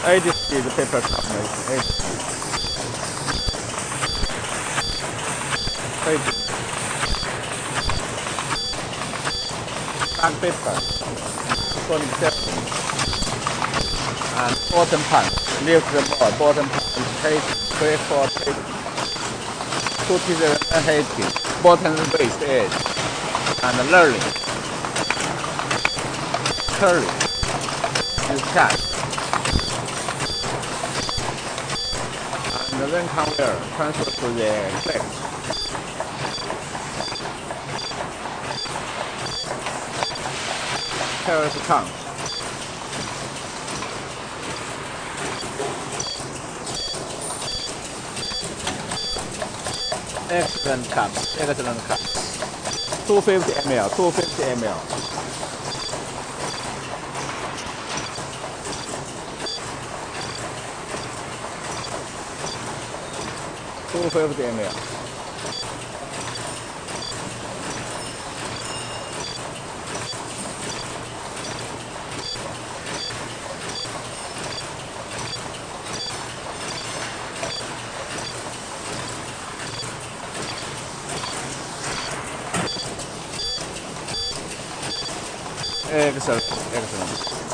80 speed paper combination. 80. Blank paper. Sonic 7. And bottom punch. Lift the board. Bottom punch. Hit. 3, 4, hit. 2 pieces and hit. Bottom waist edge. And lurling. Curly. Use catch. And then come here. Transfer to the click. Terrace count. Excellent cut. Excellent cut. 250 ml. 250 ml. 250 ml. Excellent, excellent.